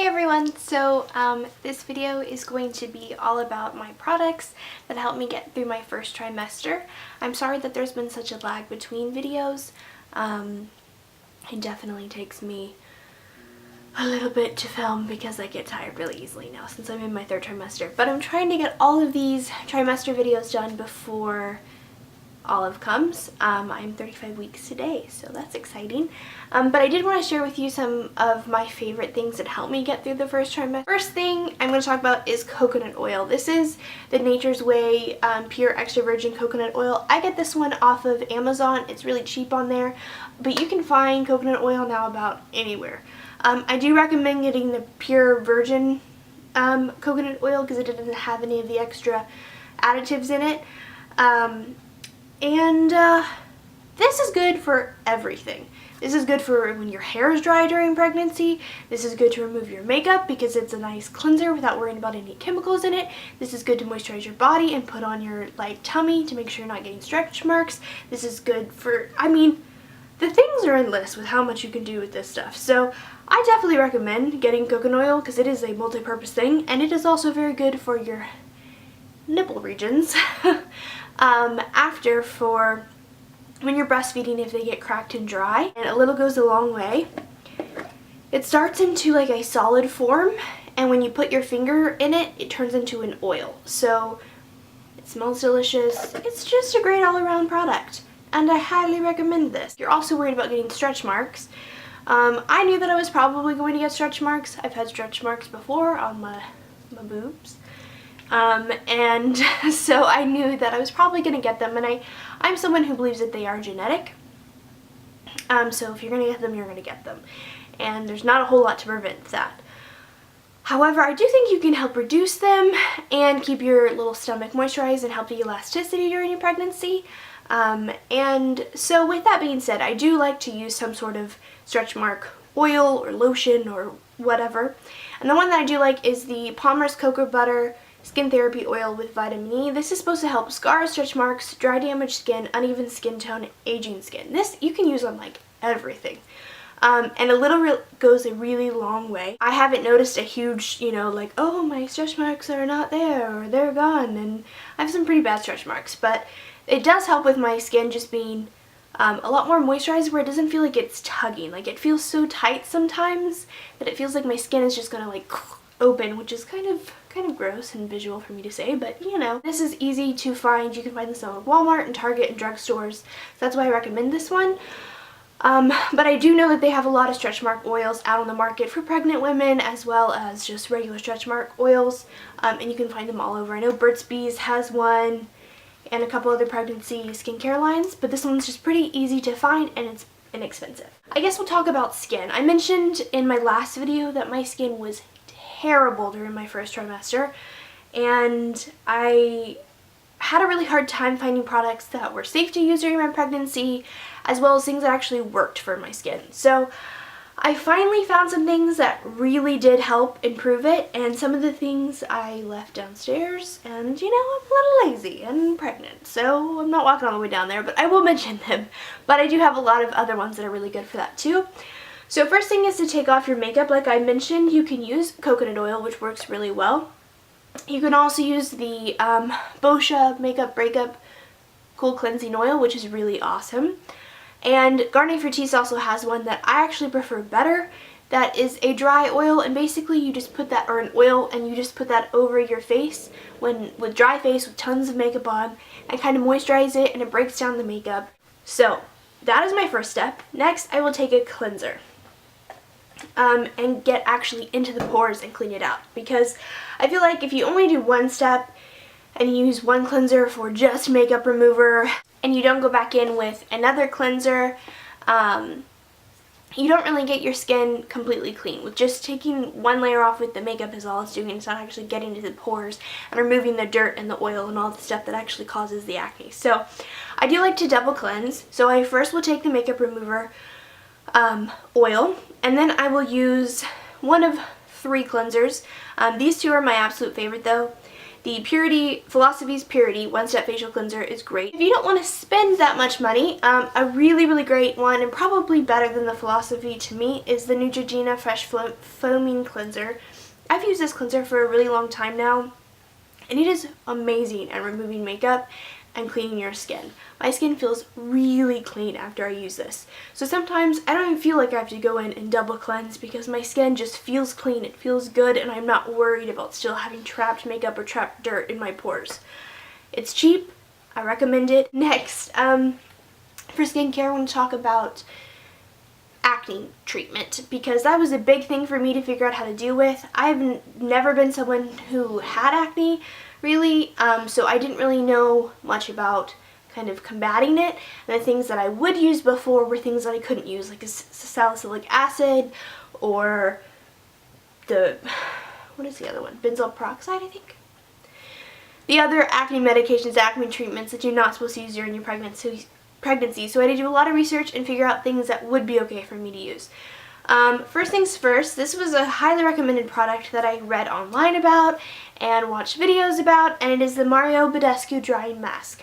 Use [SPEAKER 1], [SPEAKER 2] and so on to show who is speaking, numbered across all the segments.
[SPEAKER 1] everyone! So this video is going to be all about my products that helped me get through my first trimester. I'm sorry that there's been such a lag between videos. It definitely takes me a little bit to film because I get tired really easily now since I'm in my third trimester. But I'm trying to get all of these trimester videos done before Olive comes. I'm 35 weeks today, so that's exciting. But I did want to share with you some of my favorite things that helped me get through the first trimester. First thing I'm going to talk about is coconut oil. This is the Nature's Way pure extra virgin coconut oil. I get this one off of Amazon. It's really cheap on there, but you can find coconut oil now about anywhere. I do recommend getting the pure virgin coconut oil because it doesn't have any of the extra additives in it. This is good for everything. This is good for when your hair is dry during pregnancy. This is good to remove your makeup because it's a nice cleanser without worrying about any chemicals in it. This is good to moisturize your body and put on your light tummy to make sure you're not getting stretch marks. This is good for, the things are endless with how much you can do with this stuff. So I definitely recommend getting coconut oil because it is a multi-purpose thing, and it is also very good for your nipple regions. After for when you're breastfeeding, if they get cracked and dry, and a little goes a long way. It starts into like a solid form, and when you put your finger in it, it turns into an oil. So it smells delicious. It's just a great all-around product, and I highly recommend this. You're also worried about getting stretch marks. I knew that I was probably going to get stretch marks. I've had stretch marks before on my boobs. And so I knew that I was probably going to get them, and I'm someone who believes that they are genetic. So if you're going to get them, you're going to get them. And there's not a whole lot to prevent that. However, I do think you can help reduce them and keep your little stomach moisturized and help the elasticity during your pregnancy. And so with that being said, I do like to use some sort of stretch mark oil or lotion or whatever. And the one that I do like is the Palmer's Cocoa Butter Skin Therapy Oil with Vitamin E. This is supposed to help scars, stretch marks, dry damaged skin, uneven skin tone, aging skin. This you can use on like everything. And a little goes a really long way. I haven't noticed a huge, like, oh, my stretch marks are not there or they're gone. And I have some pretty bad stretch marks, but it does help with my skin just being a lot more moisturized where it doesn't feel like it's tugging. Like, it feels so tight sometimes that it feels like my skin is just gonna like open, which is kind of gross and visual for me to say, but this is easy to find. You can find this on Walmart and Target and drugstores, so that's why I recommend this one. But I do know that they have a lot of stretch mark oils out on the market for pregnant women, as well as just regular stretch mark oils, and you can find them all over. I know Burt's Bees has one and a couple other pregnancy skincare lines, but this one's just pretty easy to find and it's inexpensive. I guess we'll talk about skin. I mentioned in my last video that my skin was terrible during my first trimester, and I had a really hard time finding products that were safe to use during my pregnancy, as well as things that actually worked for my skin. So I finally found some things that really did help improve it, and some of the things I left downstairs, and I'm a little lazy and pregnant, so I'm not walking all the way down there, but I will mention them. But I do have a lot of other ones that are really good for that too. So first thing is to take off your makeup. Like I mentioned, you can use coconut oil, which works really well. You can also use the Boscia Makeup Breakup Cool Cleansing Oil, which is really awesome. And Garnier Fructis also has one that I actually prefer better. That is a dry oil, and basically you just put that, or an oil, and you just put that over your face with dry face with tons of makeup on, and kind of moisturize it, and it breaks down the makeup. So that is my first step. Next, I will take a cleanser. And get actually into the pores and clean it out, because I feel like if you only do one step and you use one cleanser for just makeup remover and you don't go back in with another cleanser, you don't really get your skin completely clean. With just taking one layer off with the makeup is all it's doing. It's not actually getting to the pores and removing the dirt and the oil and all the stuff that actually causes the acne. So I do like to double cleanse. So I first will take the makeup remover oil, and then I will use one of 3 cleansers. These two are my absolute favorite though. The Philosophy's Purity One-Step Facial Cleanser is great. If you don't want to spend that much money, a really, really great one, and probably better than the Philosophy to me, is the Neutrogena Fresh Foaming Cleanser. I've used this cleanser for a really long time now, and it is amazing at removing makeup and cleaning your skin. My skin feels really clean after I use this. So sometimes I don't even feel like I have to go in and double cleanse because my skin just feels clean, it feels good, and I'm not worried about still having trapped makeup or trapped dirt in my pores. It's cheap, I recommend it. Next, for skincare, I want to talk about acne treatment, because that was a big thing for me to figure out how to deal with. I've never been someone who had acne, really, so I didn't really know much about kind of combating it, and the things that I would use before were things that I couldn't use, like salicylic acid, or what is the other one? Benzoyl peroxide, I think? The other acne medications, acne treatments that you're not supposed to use during your pregnancy, so I had to do a lot of research and figure out things that would be okay for me to use. First things first, this was a highly recommended product that I read online about and watched videos about, and it is the Mario Badescu Drying Mask.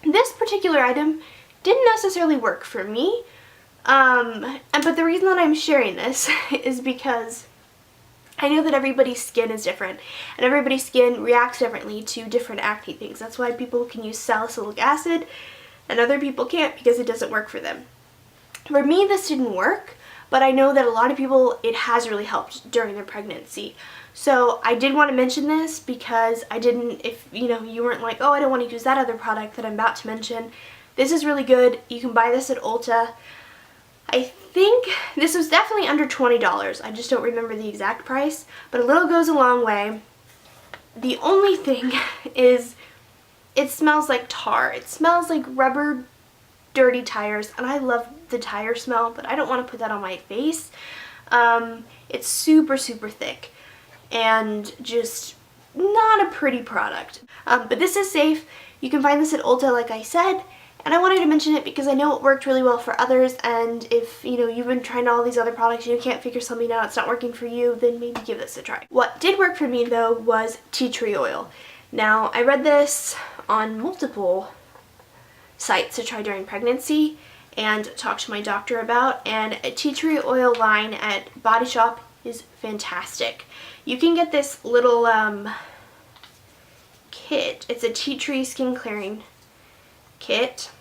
[SPEAKER 1] This particular item didn't necessarily work for me, but the reason that I'm sharing this is because I know that everybody's skin is different, and everybody's skin reacts differently to different acne things. That's why people can use salicylic acid and other people can't, because it doesn't work for them. For me, this didn't work, but I know that a lot of people, it has really helped during their pregnancy. So I did want to mention this because if you weren't like, oh, I don't want to use that other product that I'm about to mention, this is really good. You can buy this at Ulta. I think this was definitely under $20. I just don't remember the exact price, but a little goes a long way. The only thing is it smells like tar. It smells like rubber, dirty tires, and I love the tire smell, but I don't want to put that on my face. It's super, super thick and just not a pretty product. But this is safe. You can find this at Ulta, like I said, and I wanted to mention it because I know it worked really well for others, and if you've been trying all these other products and you can't figure something out, it's not working for you, then maybe give this a try. What did work for me though was tea tree oil. Now, I read this on multiple sites to try during pregnancy and talk to my doctor about, and a tea tree oil line at Body Shop is fantastic. You can get this little kit. It's a tea tree skin clearing kit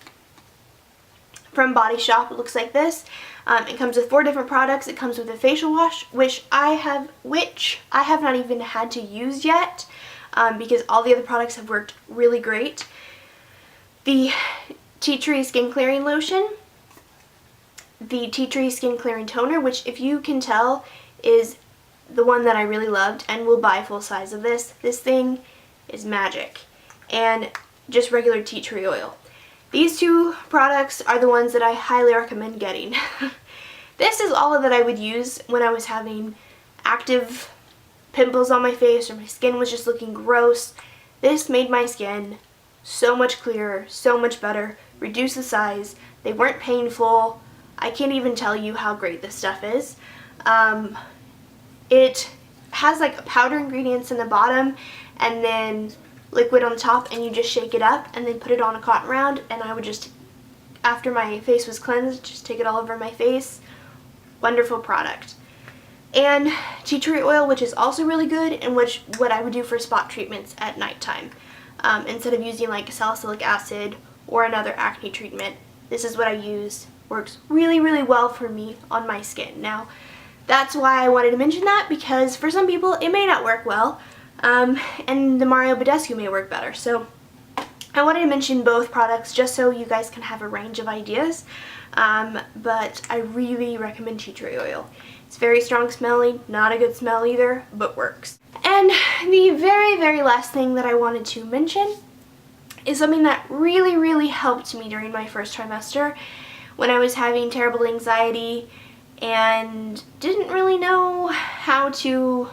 [SPEAKER 1] from Body Shop. It looks like this. It comes with 4 different products. It comes with a facial wash, which I have not even had to use yet, because all the other products have worked really great. The tea tree skin clearing lotion, the tea tree skin clearing toner, which, if you can tell, is the one that I really loved and will buy full size of this. This thing is magic. And just regular tea tree oil. These 2 products are the ones that I highly recommend getting. This is all that I would use when I was having active pimples on my face or my skin was just looking gross. This made my skin so much clearer, so much better, reduced the size, they weren't painful. I can't even tell you how great this stuff is. It has like powder ingredients in the bottom and then liquid on top, and you just shake it up and then put it on a cotton round, and I would just, after my face was cleansed, just take it all over my face. Wonderful product. And tea tree oil, which is also really good, and what I would do for spot treatments at nighttime. Instead of using like salicylic acid or another acne treatment, this is what I use. Works really, really well for me on my skin. Now, that's why I wanted to mention that, because for some people it may not work well, and the Mario Badescu may work better. So I wanted to mention both products just so you guys can have a range of ideas, but I really recommend tea tree oil. It's very strong smelling, not a good smell either, but works. And the very, very last thing that I wanted to mention is something that really, really helped me during my first trimester when I was having terrible anxiety and didn't really know how to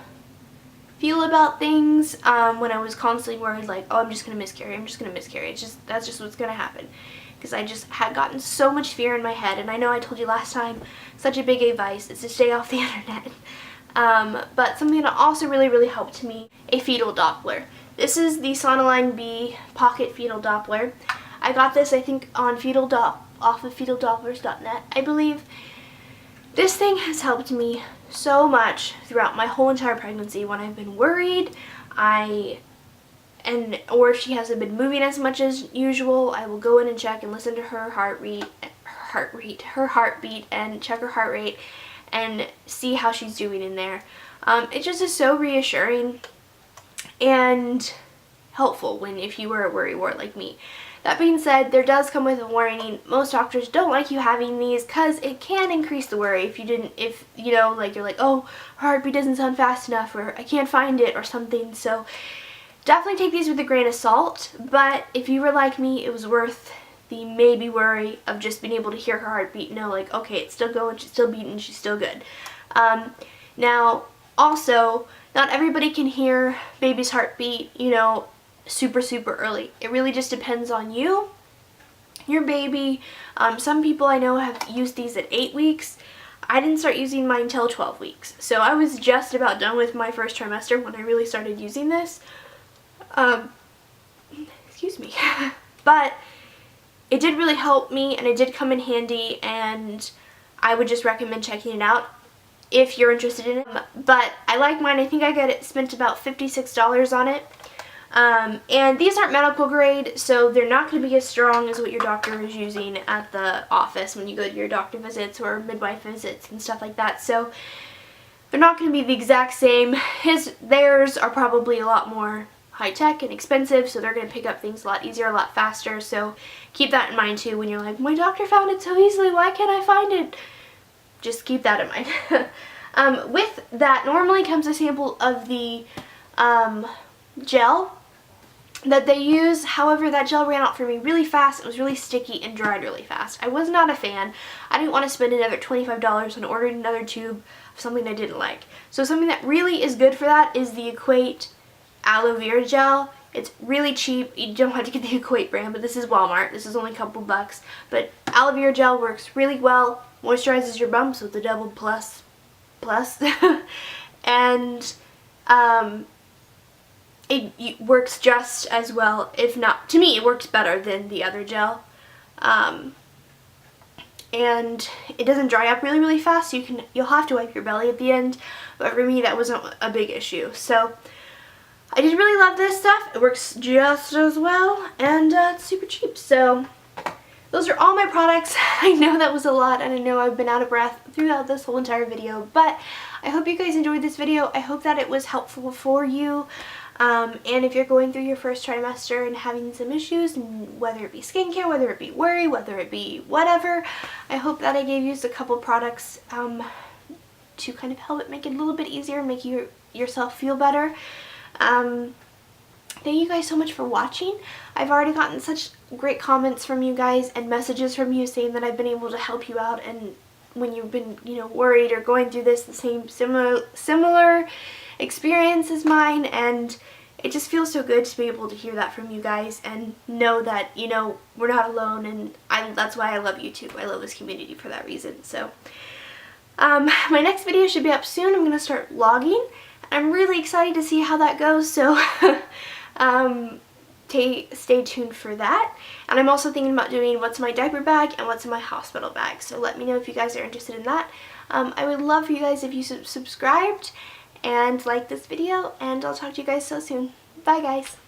[SPEAKER 1] feel about things, when I was constantly worried like, oh, I'm just going to miscarry, that's just what's going to happen. Because I just had gotten so much fear in my head, and I know I told you last time, such a big advice is to stay off the internet. But something that also really, really helped me, a fetal Doppler. This is the Sonoline B Pocket Fetal Doppler. I got this, I think, on off of fetaldopplers.net, I believe. This thing has helped me so much throughout my whole entire pregnancy. When I've been worried, or if she hasn't been moving as much as usual, I will go in and check and listen to her heartbeat, and check her heart rate and see how she's doing in there. It just is so reassuring and helpful if you were a worrywart like me. That being said, there does come with a warning. Most doctors don't like you having these because it can increase the worry if you know, like you're like, oh, her heartbeat doesn't sound fast enough, or I can't find it, or something. So definitely take these with a grain of salt, but if you were like me, it was worth the maybe worry of just being able to hear her heartbeat and know, like, okay, it's still going, she's still beating, she's still good. Now, also, not everybody can hear baby's heartbeat, you know, super early. It really just depends on you, your baby. Some people I know have used these at 8 weeks. I didn't start using mine until 12 weeks. So I was just about done with my first trimester when I really started using this. Excuse me. But it did really help me, and it did come in handy, and I would just recommend checking it out if you're interested in it. But I like mine. I think I spent about $56 on it. And these aren't medical grade, so they're not going to be as strong as what your doctor is using at the office when you go to your doctor visits or midwife visits and stuff like that. So they're not going to be the exact same. Theirs are probably a lot more high-tech and expensive, so they're going to pick up things a lot easier, a lot faster. So keep that in mind too when you're like, my doctor found it so easily, why can't I find it? Just keep that in mind. With that normally comes a sample of the gel that they use. However, that gel ran out for me really fast. It was really sticky and dried really fast. I was not a fan. I didn't want to spend another $25 and ordered another tube of something I didn't like. So something that really is good for that is the Equate aloe vera gel. It's really cheap. You don't have to get the Equate brand, but this is Walmart. This is only a couple bucks. But aloe vera gel works really well. Moisturizes your bumps with the double plus. And it works just as well, if not, to me, it works better than the other gel. And it doesn't dry up really fast, so you'll have to wipe your belly at the end, but for me that wasn't a big issue. So I did really love this stuff. It works just as well, and it's super cheap. So those are all my products. I know that was a lot, and I know I've been out of breath throughout this whole entire video, but I hope you guys enjoyed this video. I hope that it was helpful for you. And if you're going through your first trimester and having some issues, whether it be skincare, whether it be worry, whether it be whatever, I hope that I gave you just a couple products to kind of help it make it a little bit easier, make yourself feel better. Thank you guys so much for watching. I've already gotten such great comments from you guys and messages from you saying that I've been able to help you out, and when you've been, you know, worried or going through this, the same similar experience as mine, and it just feels so good to be able to hear that from you guys and know that, you know, we're not alone, and that's why I love YouTube. I love this community for that reason. So my next video should be up soon. I'm going to start vlogging. I'm really excited to see how that goes, so stay tuned for that. And I'm also thinking about doing what's in my diaper bag and what's in my hospital bag, so let me know if you guys are interested in that. I would love for you guys if you subscribed and like this video, and I'll talk to you guys so soon. Bye guys!